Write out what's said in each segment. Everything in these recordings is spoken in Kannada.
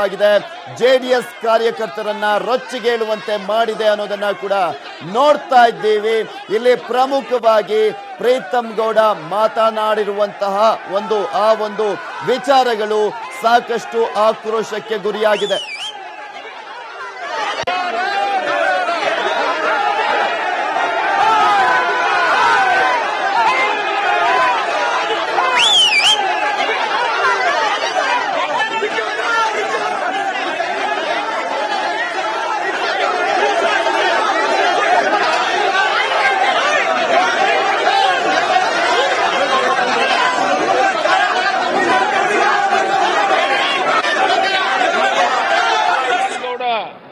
ಆಗಿದೆ, ಜೆಡಿಎಸ್ ಕಾರ್ಯಕರ್ತರನ್ನ ರೊಚ್ಚಿಗೇಳುವಂತೆ ಮಾಡಿದೆ ಅನ್ನೋದನ್ನ ಕೂಡ ನೋಡ್ತಾ ಇದ್ದೀವಿ. ಇಲ್ಲಿ ಪ್ರಮುಖವಾಗಿ ಪ್ರೀತಮ್ ಗೌಡ ಮಾತನಾಡಿರುವಂತಹ ಒಂದು ವಿಚಾರಗಳು ಸಾಕಷ್ಟು ಆಕ್ರೋಶಕ್ಕೆ ಗುರಿಯಾಗಿದೆ.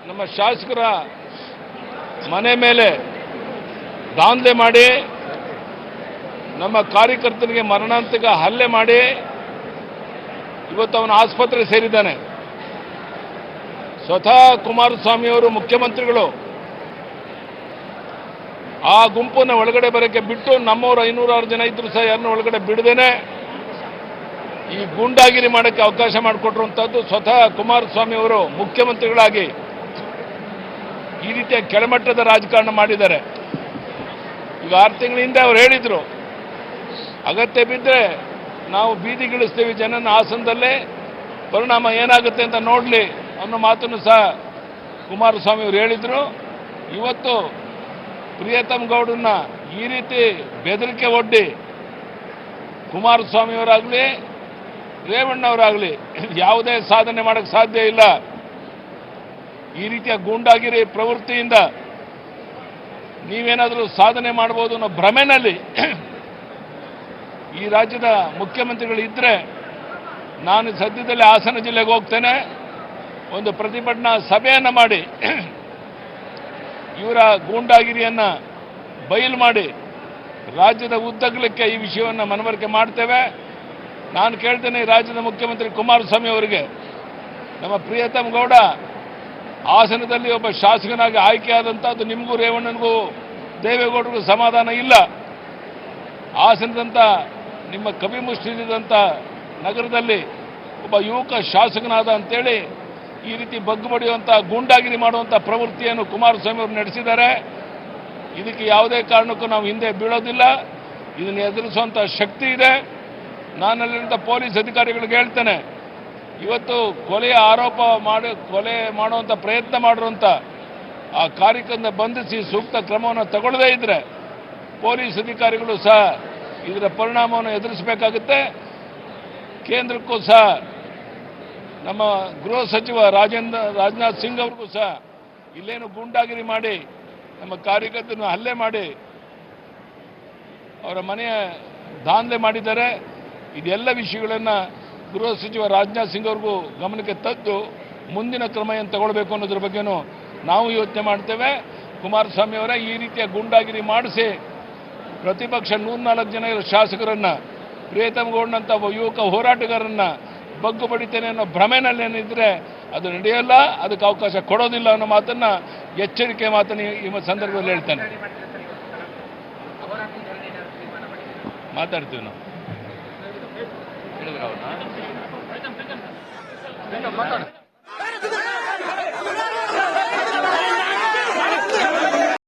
ನಮ್ಮ ಶಾಸಕರ ಮನೆ ಮೇಲೆ ದಾಂಧಲೆ ಮಾಡಿ ನಮ್ಮ ಕಾರ್ಯಕರ್ತನಿಗೆ ಮರಣಾಂತಿಕ ಹಲ್ಲೆ ಮಾಡಿ ಇವತ್ತು ಅವನು ಆಸ್ಪತ್ರೆ ಸೇರಿದ್ದಾನೆ. ಸ್ವತಃ ಕುಮಾರಸ್ವಾಮಿ ಅವರು ಮುಖ್ಯಮಂತ್ರಿಗಳು ಆ ಗುಂಪನ್ನು ಒಳಗಡೆ ಬರೋಕ್ಕೆ ಬಿಟ್ಟು ನಮ್ಮವರು 506 ಜನ ಇದ್ರು ಸಹ ಯಾರನ್ನ ಒಳಗಡೆ ಬಿಡದೇನೆ ಈ ಗೂಂಡಾಗಿರಿ ಮಾಡೋಕ್ಕೆ ಅವಕಾಶ ಮಾಡಿಕೊಟ್ಟಿರುವಂಥದ್ದು ಸ್ವತಃ ಕುಮಾರಸ್ವಾಮಿ ಅವರು ಮುಖ್ಯಮಂತ್ರಿಗಳಾಗಿ ಈ ರೀತಿಯ ಕೆಳಮಟ್ಟದ ರಾಜಕಾರಣ ಮಾಡಿದ್ದಾರೆ. ಈಗ 6 ತಿಂಗಳ ಹಿಂದೆ ಅವ್ರು ಹೇಳಿದ್ರು, ಅಗತ್ಯ ಬಿದ್ದರೆ ನಾವು ಬೀದಿಗಿಳಿಸ್ತೀವಿ ಜನನ ಹಾಸನದಲ್ಲೇ, ಪರಿಣಾಮ ಏನಾಗುತ್ತೆ ಅಂತ ನೋಡಲಿ ಅನ್ನೋ ಮಾತನ್ನು ಸಹ ಕುಮಾರಸ್ವಾಮಿ ಅವರು ಹೇಳಿದರು. ಇವತ್ತು ಪ್ರಿಯತಮ್ ಗೌಡನ್ನ ಈ ರೀತಿ ಬೆದರಿಕೆ ಒಡ್ಡಿ ಕುಮಾರಸ್ವಾಮಿಯವರಾಗಲಿ ರೇವಣ್ಣವರಾಗಲಿ ಯಾವುದೇ ಸಾಧನೆ ಮಾಡೋಕ್ಕೆ ಸಾಧ್ಯ ಇಲ್ಲ. ಈ ರೀತಿಯ ಗೂಂಡಾಗಿರಿ ಪ್ರವೃತ್ತಿಯಿಂದ ನೀವೇನಾದರೂ ಸಾಧನೆ ಮಾಡ್ಬೋದು ಅನ್ನೋ ಭ್ರಮೆನಲ್ಲಿ ಈ ರಾಜ್ಯದ ಮುಖ್ಯಮಂತ್ರಿಗಳು ಇದ್ದರೆ ನಾನು ಸದ್ಯದಲ್ಲಿ ಹಾಸನ ಜಿಲ್ಲೆಗೆ ಹೋಗ್ತೇನೆ, ಒಂದು ಪ್ರತಿಭಟನಾ ಸಭೆಯನ್ನು ಮಾಡಿ ಇವರ ಗೂಂಡಾಗಿರಿಯನ್ನು ಬಯಲು ಮಾಡಿ ರಾಜ್ಯದ ಉದ್ದಗಲಕ್ಕೆ ಈ ವಿಷಯವನ್ನು ಮನವರಿಕೆ ಮಾಡ್ತೇವೆ. ನಾನು ಕೇಳ್ತೇನೆ ರಾಜ್ಯದ ಮುಖ್ಯಮಂತ್ರಿ ಕುಮಾರಸ್ವಾಮಿ ಅವರಿಗೆ, ನಮ್ಮ ಪ್ರಿಯತಮ್ ಗೌಡ ಹಾಸನದಲ್ಲಿ ಒಬ್ಬ ಶಾಸಕನಾಗಿ ಆಯ್ಕೆಯಾದಂಥದ್ದು ನಿಮಗೂ ರೇವಣ್ಣನಿಗೂ ದೇವೇಗೌಡರಿಗೂ ಸಮಾಧಾನ ಇಲ್ಲ. ಹಾಸನದಂಥ ನಿಮ್ಮ ಕವಿಮುಷ್ಟಿದಂಥ ನಗರದಲ್ಲಿ ಒಬ್ಬ ಯುವಕ ಶಾಸಕನಾದ ಅಂತೇಳಿ ಈ ರೀತಿ ಬಗ್ಗು ಬಡಿಯುವಂಥ ಗೂಂಡಾಗಿರಿ ಮಾಡುವಂಥ ಪ್ರವೃತ್ತಿಯನ್ನು ಕುಮಾರಸ್ವಾಮಿ ಅವರು ನಡೆಸಿದ್ದಾರೆ. ಇದಕ್ಕೆ ಯಾವುದೇ ಕಾರಣಕ್ಕೂ ನಾವು ಹಿಂದೆ ಬೀಳೋದಿಲ್ಲ. ಇದನ್ನು ಎದುರಿಸುವಂಥ ಶಕ್ತಿ ಇದೆ. ನಾನಲ್ಲಿರುವಂಥ ಪೊಲೀಸ್ ಅಧಿಕಾರಿಗಳಿಗೆ ಹೇಳ್ತೇನೆ, ಇವತ್ತು ಕೊಲೆ ಮಾಡುವಂಥ ಪ್ರಯತ್ನ ಮಾಡಿರುವಂಥ ಆ ಕಾರ್ಯಕರ್ತನ ಬಂಧಿಸಿ ಸೂಕ್ತ ಕ್ರಮವನ್ನು ತಗೊಳ್ಳದೇ ಇದ್ದರೆ ಪೊಲೀಸ್ ಅಧಿಕಾರಿಗಳು ಸಹ ಇದರ ಪರಿಣಾಮವನ್ನು ಎದುರಿಸಬೇಕಾಗುತ್ತೆ. ಕೇಂದ್ರಕ್ಕೂ ಸಹ ನಮ್ಮ ಗೃಹ ಸಚಿವ ರಾಜನಾಥ್ ಸಿಂಗ್ ಅವ್ರಿಗೂ ಸಹ ಇಲ್ಲೇನು ಗೂಂಡಾಗಿರಿ ಮಾಡಿ ನಮ್ಮ ಕಾರ್ಯಕರ್ತರನ್ನು ಹಲ್ಲೆ ಮಾಡಿ ಅವರ ಮನೆಯ ದಾಂಧಲೆ ಮಾಡಿದ್ದಾರೆ. ಇದೆಲ್ಲ ವಿಷಯಗಳನ್ನು ಗೃಹ ಸಚಿವ ರಾಜನಾಥ್ ಸಿಂಗ್ ಅವ್ರಿಗೂ ಗಮನಕ್ಕೆ ತಂದು ಮುಂದಿನ ಕ್ರಮ ಏನು ತಗೊಳ್ಬೇಕು ಅನ್ನೋದ್ರ ಬಗ್ಗೆನೂ ನಾವು ಯೋಚನೆ ಮಾಡ್ತೇವೆ. ಕುಮಾರಸ್ವಾಮಿ ಅವರ ಈ ರೀತಿಯ ಗೂಂಡಾಗಿರಿ ಮಾಡಿಸಿ ಪ್ರತಿಪಕ್ಷ 104 ಜನ ಶಾಸಕರನ್ನು, ಪ್ರಿಯತಮ್ ಗೌಡನಂಥ ಯುವಕ ಹೋರಾಟಗಾರರನ್ನು ಬಗ್ಗು ಬಡಿತೇನೆ ಅನ್ನೋ ಭ್ರಮೆನಲ್ಲಿ ಏನಿದ್ರೆ ಅದು ನಡೆಯಲ್ಲ, ಅದಕ್ಕೆ ಅವಕಾಶ ಕೊಡೋದಿಲ್ಲ ಅನ್ನೋ ಮಾತನ್ನು ಎಚ್ಚರಿಕೆ ಮಾತನ್ನು ಈ ಸಂದರ್ಭದಲ್ಲಿ ಹೇಳ್ತೇನೆ. ಮಾತಾಡ್ತೀವಿ ನಾವು.